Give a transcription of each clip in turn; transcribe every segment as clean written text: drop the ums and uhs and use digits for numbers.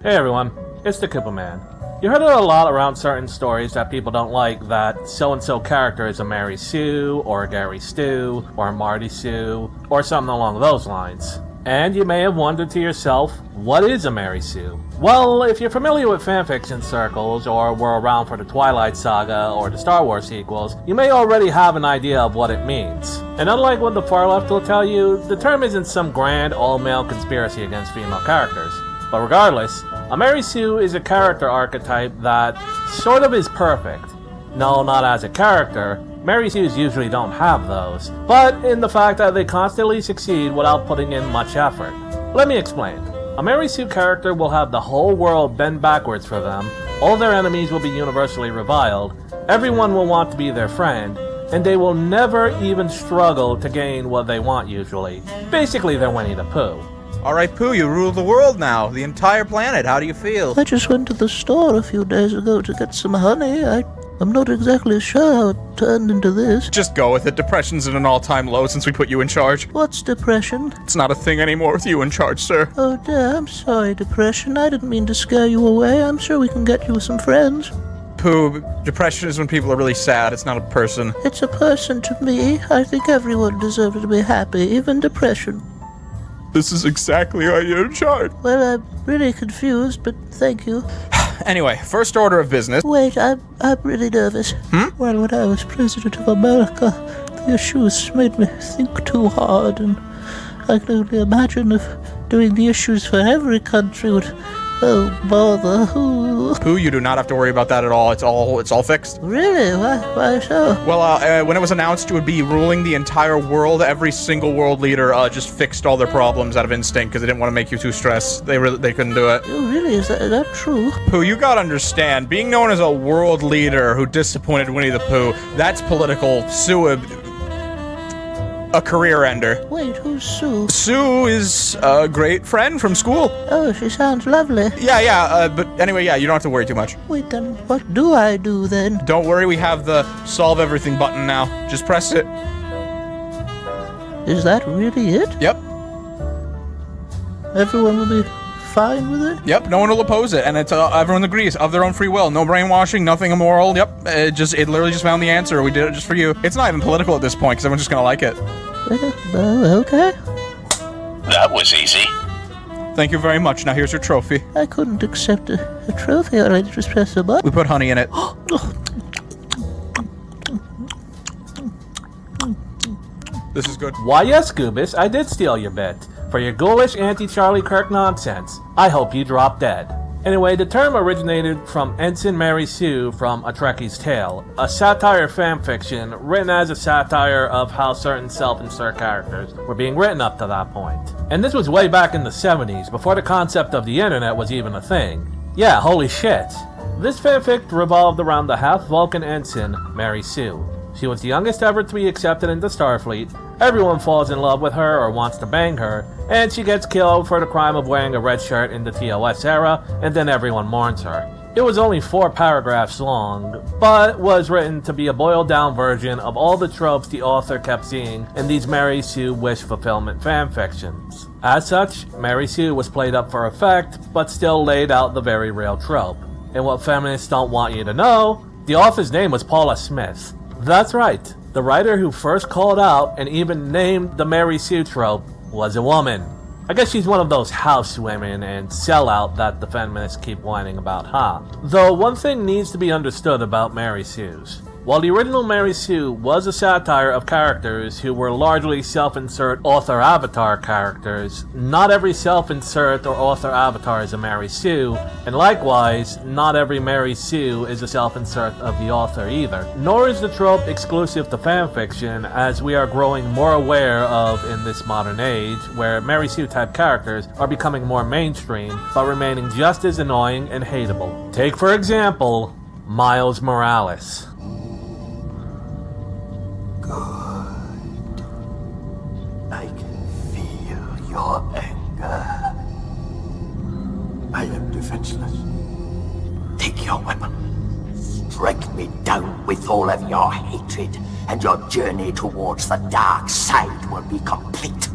Hey everyone, it's the Koopa Man. You heard it a lot around certain stories that people don't like, that so-and-so character is a Mary Sue, or a Gary Stu, or a Marty Sue, or something along those lines. And you may have wondered to yourself, what is a Mary Sue? Well, if you're familiar with fanfiction circles, or were around for the Twilight Saga or the Star Wars sequels, you may already have an idea of what it means. And unlike what the far left will tell you, the term isn't some grand all-male conspiracy against female characters. But regardless, a Mary Sue is a character archetype that sort of is perfect. No, not as a character. Mary Sues usually don't have those, but in the fact that they constantly succeed without putting in much effort. Let me explain. A Mary Sue character will have the whole world bend backwards for them, all their enemies will be universally reviled, everyone will want to be their friend, and they will never even struggle to gain what they want usually. Basically, they're Winnie the Pooh. Alright, Pooh, you rule the world now. The entire planet. How do you feel? I just went to the store a few days ago to get some honey. I'm not exactly sure how it turned into this. Just go with it. Depression's at an all-time low since we put you in charge. What's depression? It's not a thing anymore with you in charge, sir. Oh dear, I'm sorry, depression. I didn't mean to scare you away. I'm sure we can get you some friends. Pooh, depression is when people are really sad. It's not a person. It's a person to me. I think everyone deserves to be happy, even depression. This is exactly why you're in charge. Well, I'm really confused, but thank you. Anyway, first order of business. Wait, I'm really nervous. Well, when I was president of America, the issues made me think too hard, and I can only imagine if doing the issues for every country would... Oh, bother. Ooh. Pooh, you do not have to worry about that at all. It's all fixed. Really? Why so? Well, when it was announced you would be ruling the entire world, every single world leader just fixed all their problems out of instinct because they didn't want to make you too stressed. They couldn't do it. Oh, really? Is that true? Pooh, you gotta understand, being known as a world leader who disappointed Winnie the Pooh, that's political a career ender. Wait, who's Sue? Sue is a great friend from school. Oh, she sounds lovely. Yeah, but anyway, yeah, you don't have to worry too much. Wait, then what do I do then? Don't worry, we have the solve everything button now. Just press it. Is that really it? Yep. Everyone will be fine with it? Yep, no one will oppose it, and it's everyone agrees of their own free will. No brainwashing, nothing immoral. Yep, it literally just found the answer. We did it just for you. It's not even political at this point because everyone's just gonna like it. Well, okay. That was easy. Thank you very much. Now here's your trophy. I couldn't accept a trophy, or I'd just press a button. We put honey in it. This is good. Why yes, Goobus, I did steal your bit. For your ghoulish anti-Charlie Kirk nonsense. I hope you drop dead. Anyway, the term originated from Ensign Mary Sue from A Trekkie's Tale, a satire fanfiction written as a satire of how certain self-insert characters were being written up to that point. And this was way back in the 70s, before the concept of the internet was even a thing. Yeah, holy shit. This fanfic revolved around the half-Vulcan ensign, Mary Sue. She was the youngest ever to be accepted into Starfleet, everyone falls in love with her or wants to bang her, and she gets killed for the crime of wearing a red shirt in the TOS era, and then everyone mourns her. It was only 4 paragraphs long, but was written to be a boiled down version of all the tropes the author kept seeing in these Mary Sue wish fulfillment fanfictions. As such, Mary Sue was played up for effect, but still laid out the very real trope. And what feminists don't want you to know, the author's name was Paula Smith. That's right, the writer who first called out and even named the Mary Sue trope was a woman. I guess she's one of those house women and sellout that the feminists keep whining about, huh? Though one thing needs to be understood about Mary Sues. While the original Mary Sue was a satire of characters who were largely self-insert author avatar characters, not every self-insert or author avatar is a Mary Sue, and likewise, not every Mary Sue is a self-insert of the author either. Nor is the trope exclusive to fanfiction, as we are growing more aware of in this modern age, where Mary Sue type characters are becoming more mainstream, but remaining just as annoying and hateable. Take for example, Miles Morales. Good. I can feel your anger. I am defenseless. Take your weapon. Strike me down with all of your hatred, and your journey towards the dark side will be complete.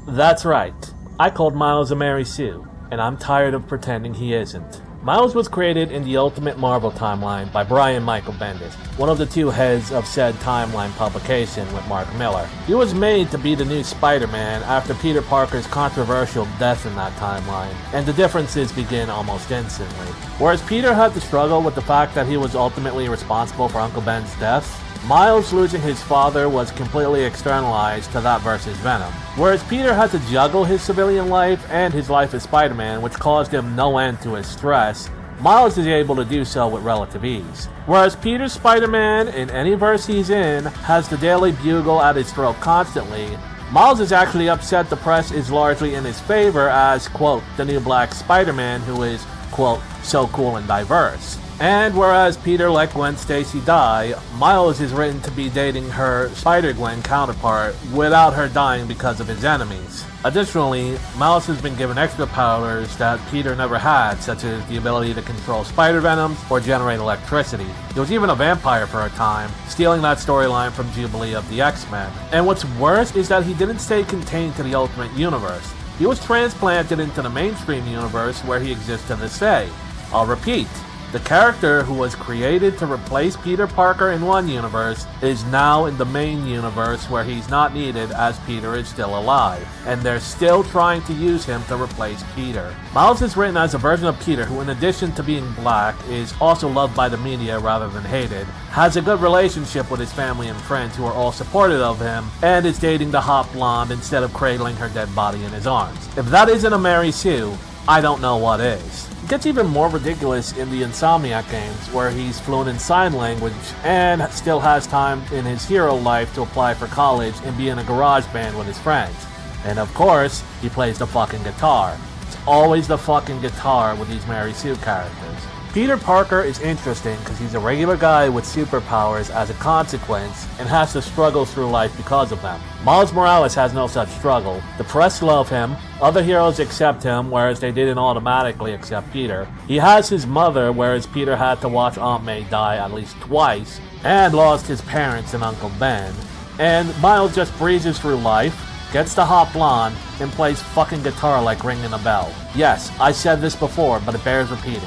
That's right. I called Miles a Mary Sue. and I'm tired of pretending he isn't. Miles was created in the Ultimate Marvel timeline by Brian Michael Bendis, one of the two heads of said timeline publication with Mark Miller. He was made to be the new Spider-Man after Peter Parker's controversial death in that timeline, and the differences begin almost instantly. Whereas Peter had to struggle with the fact that he was ultimately responsible for Uncle Ben's death, Miles losing his father was completely externalized to that versus Venom. Whereas Peter had to juggle his civilian life and his life as Spider-Man, which caused him no end to his stress, Miles is able to do so with relative ease. Whereas Peter's Spider-Man, in any verse he's in, has the Daily Bugle at his throat constantly, Miles is actually upset the press is largely in his favor as, quote, the new black Spider-Man who is, quote, so cool and diverse. And whereas Peter let Gwen Stacy die, Miles is written to be dating her Spider-Gwen counterpart without her dying because of his enemies. Additionally, Miles has been given extra powers that Peter never had, such as the ability to control spider venoms or generate electricity. He was even a vampire for a time, stealing that storyline from Jubilee of the X-Men. And what's worse is that he didn't stay contained to the Ultimate Universe. He was transplanted into the mainstream universe where he exists to this day. I'll repeat. The character who was created to replace Peter Parker in one universe is now in the main universe where he's not needed as Peter is still alive, and they're still trying to use him to replace Peter. Miles is written as a version of Peter who, in addition to being black, is also loved by the media rather than hated, has a good relationship with his family and friends who are all supportive of him, and is dating the hot blonde instead of cradling her dead body in his arms. If that isn't a Mary Sue, I don't know what is. It gets even more ridiculous in the Insomniac games, where he's fluent in sign language and still has time in his hero life to apply for college and be in a garage band with his friends. And of course, he plays the fucking guitar. It's always the fucking guitar with these Mary Sue characters. Peter Parker is interesting because he's a regular guy with superpowers as a consequence and has to struggle through life because of them. Miles Morales has no such struggle. The press love him, other heroes accept him, whereas they didn't automatically accept Peter. He has his mother, whereas Peter had to watch Aunt May die at least twice, and lost his parents and Uncle Ben. And Miles just breezes through life, gets the hot blonde, and plays fucking guitar like ringing a bell. Yes, I said this before, but it bears repeating.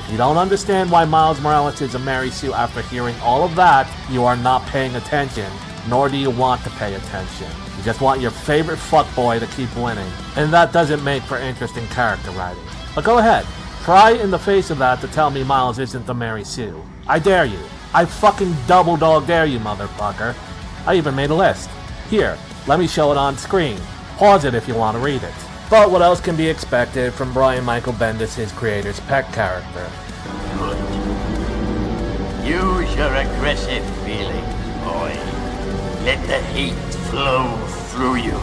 If you don't understand why Miles Morales is a Mary Sue after hearing all of that, you are not paying attention, nor do you want to pay attention. You just want your favorite fuckboy to keep winning, and that doesn't make for interesting character writing. But go ahead, try in the face of that to tell me Miles isn't the Mary Sue. I dare you. I fucking double dog dare you, motherfucker. I even made a list. Here, let me show it on screen. Pause it if you want to read it. But what else can be expected from Brian Michael Bendis, his creator's pet character? Good. Use your aggressive feelings, boy. Let the heat flow through you.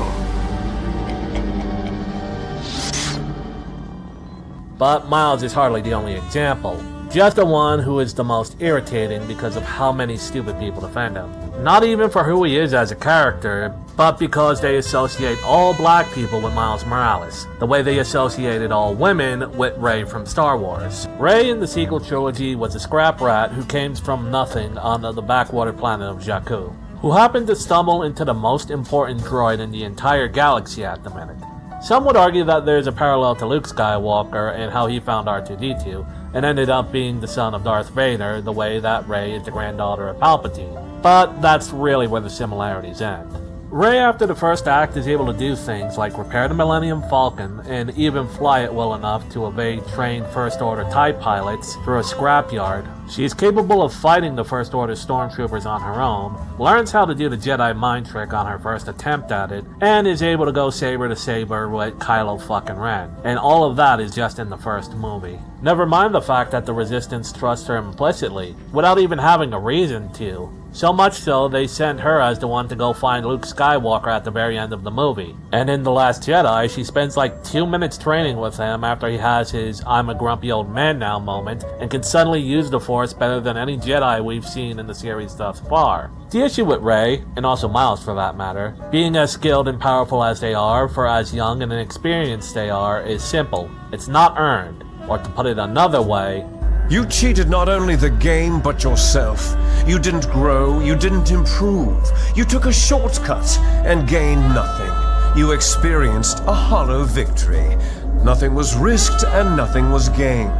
But Miles is hardly the only example. Just the one who is the most irritating because of how many stupid people defend him. Not even for who he is as a character, but because they associate all black people with Miles Morales, the way they associated all women with Rey from Star Wars. Rey in the sequel trilogy was a scrap rat who came from nothing on the backwater planet of Jakku, who happened to stumble into the most important droid in the entire galaxy at the minute. Some would argue that there's a parallel to Luke Skywalker and how he found R2-D2, and ended up being the son of Darth Vader, the way that Rey is the granddaughter of Palpatine. But that's really where the similarities end. Rey, after the first act, is able to do things like repair the Millennium Falcon and even fly it well enough to evade trained First Order TIE pilots through a scrapyard. She is capable of fighting the First Order stormtroopers on her own, learns how to do the Jedi mind trick on her first attempt at it, and is able to go saber to saber with Kylo fucking Ren. And all of that is just in the first movie. Never mind the fact that the Resistance trusts her implicitly, without even having a reason to. So much so, they sent her as the one to go find Luke Skywalker at the very end of the movie. And in The Last Jedi, she spends like 2 minutes training with him after he has his "I'm a grumpy old man now" moment, and can suddenly use the Force better than any Jedi we've seen in the series thus far. The issue with Rey, and also Miles for that matter, being as skilled and powerful as they are for as young and inexperienced they are, is simple. It's not earned. Or to put it another way, you cheated not only the game, but yourself. You didn't grow, you didn't improve. You took a shortcut and gained nothing. You experienced a hollow victory. Nothing was risked and nothing was gained.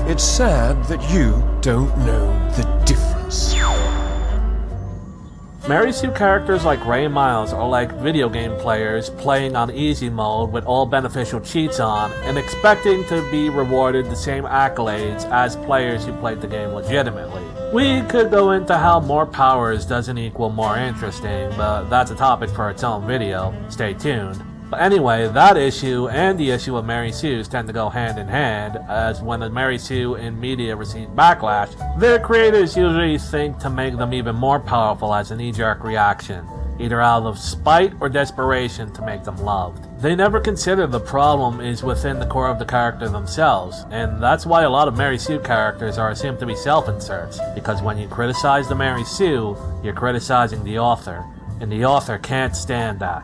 It's sad that you don't know the difference. Mary Sue characters like Ray and Miles are like video game players playing on easy mode with all beneficial cheats on and expecting to be rewarded the same accolades as players who played the game legitimately. We could go into how more powers doesn't equal more interesting, but that's a topic for its own video. Stay tuned. But anyway, that issue and the issue of Mary Sue's tend to go hand in hand, as when a Mary Sue in media receive backlash, their creators usually think to make them even more powerful as a knee-jerk reaction, either out of spite or desperation to make them loved. They never consider the problem is within the core of the character themselves, and that's why a lot of Mary Sue characters are assumed to be self-inserts, because when you criticize the Mary Sue, you're criticizing the author, and the author can't stand that.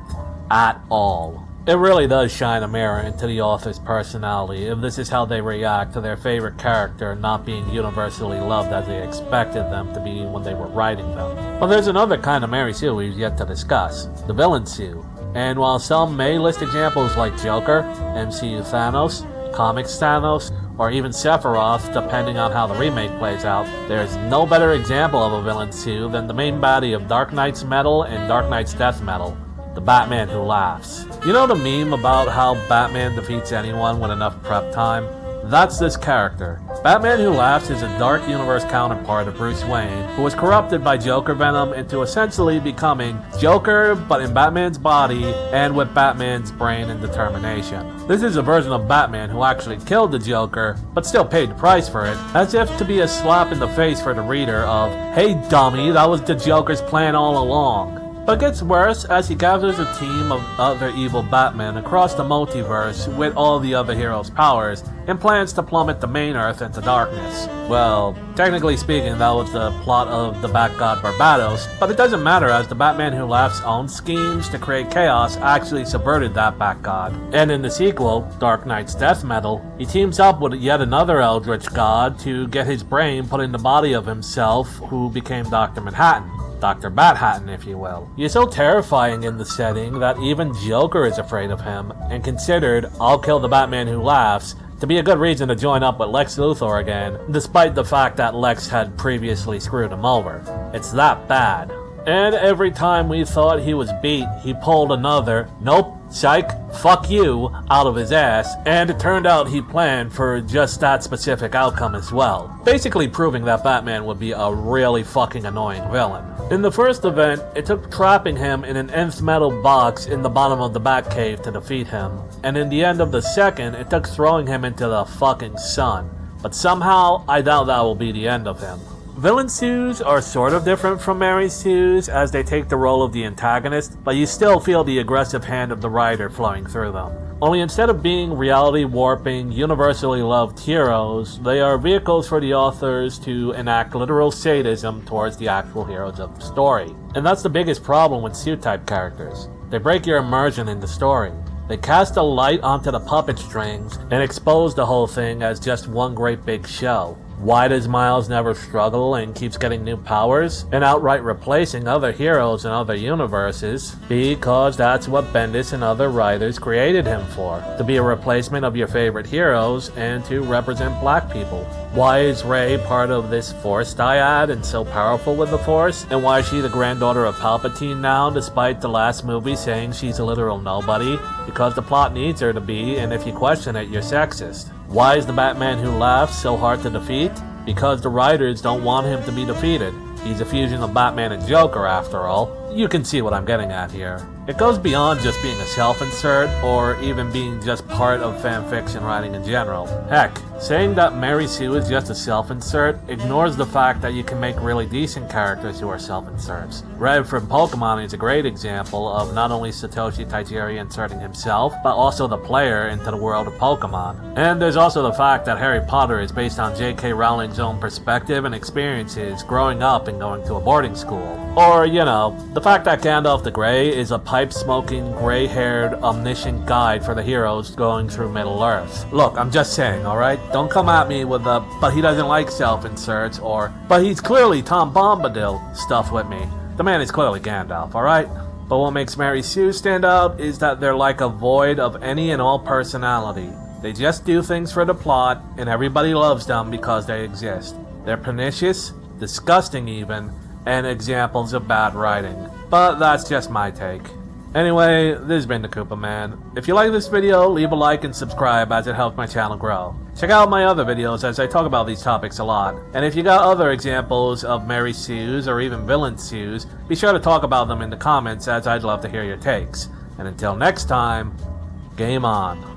At all. It really does shine a mirror into the author's personality if this is how they react to their favorite character not being universally loved as they expected them to be when they were writing them. But there's another kind of Mary Sue we've yet to discuss, the villain Sue. And while some may list examples like Joker, MCU Thanos, Comics Thanos, or even Sephiroth, depending on how the remake plays out, there's no better example of a villain Sue than the main baddie of Dark Knight's Metal and Dark Knight's Death Metal. The Batman Who Laughs. You know the meme about how Batman defeats anyone with enough prep time? That's this character. Batman Who Laughs is a dark universe counterpart of Bruce Wayne, who was corrupted by Joker Venom into essentially becoming Joker, but in Batman's body and with Batman's brain and determination. This is a version of Batman who actually killed the Joker, but still paid the price for it, as if to be a slap in the face for the reader of, "Hey dummy, that was the Joker's plan all along." But it gets worse as he gathers a team of other evil Batmen across the multiverse with all the other heroes' powers and plans to plummet the main Earth into darkness. Well, technically speaking, that was the plot of the Bat God Barbados, but it doesn't matter as the Batman Who Laughs' own schemes to create chaos actually subverted that Bat God. And in the sequel, Dark Knight's Death Metal, he teams up with yet another eldritch god to get his brain put in the body of himself, who became Dr. Manhattan. Dr. Bathattan, if you will. He is so terrifying in the setting that even Joker is afraid of him, and considered "I'll kill the Batman Who Laughs" to be a good reason to join up with Lex Luthor again, despite the fact that Lex had previously screwed him over. It's that bad. And every time we thought he was beat, he pulled another, "Nope, psych, fuck you," out of his ass, and it turned out he planned for just that specific outcome as well, basically proving that Batman would be a really fucking annoying villain. In the first event, it took trapping him in an nth metal box in the bottom of the Batcave to defeat him, and in the end of the second, it took throwing him into the fucking sun. But somehow, I doubt that will be the end of him. Villain Sues are sort of different from Mary Sues as they take the role of the antagonist, but you still feel the aggressive hand of the writer flowing through them. Only instead of being reality-warping, universally loved heroes, they are vehicles for the authors to enact literal sadism towards the actual heroes of the story. And that's the biggest problem with Sue-type characters. They break your immersion in the story. They cast a light onto the puppet strings and expose the whole thing as just one great big show. Why does Miles never struggle and keeps getting new powers and outright replacing other heroes in other universes? Because that's what Bendis and other writers created him for, to be a replacement of your favorite heroes and to represent black people. Why is Rey part of this Force dyad and so powerful with the Force? And why is she the granddaughter of Palpatine now, despite the last movie saying she's a literal nobody? Because the plot needs her to be, and if you question it, you're sexist. Why is the Batman Who Laughs so hard to defeat? Because the writers don't want him to be defeated. He's a fusion of Batman and Joker, after all. You can see what I'm getting at here. It goes beyond just being a self-insert, or even being just part of fanfiction writing in general. Heck, saying that Mary Sue is just a self-insert ignores the fact that you can make really decent characters who are self-inserts. Red from Pokemon is a great example of not only Satoshi Tajiri inserting himself, but also the player into the world of Pokemon. And there's also the fact that Harry Potter is based on J.K. Rowling's own perspective and experiences growing up and going to a boarding school. Or, you know, the fact that Gandalf the Grey is a pipe-smoking, gray-haired, omniscient guide for the heroes going through Middle-earth. Look, I'm just saying, alright? Don't come at me with the, "but he doesn't like self-inserts," or, "but he's clearly Tom Bombadil" stuff with me. The man is clearly Gandalf, alright? But what makes Mary Sue stand out is that they're like a void of any and all personality. They just do things for the plot, and everybody loves them because they exist. They're pernicious, disgusting even, and examples of bad writing. But that's just my take. Anyway, this has been the Koopa Man. If you like this video, leave a like and subscribe as it helps my channel grow. Check out my other videos as I talk about these topics a lot. And if you got other examples of Mary Sue's or even villain Sue's, be sure to talk about them in the comments as I'd love to hear your takes. And until next time, game on.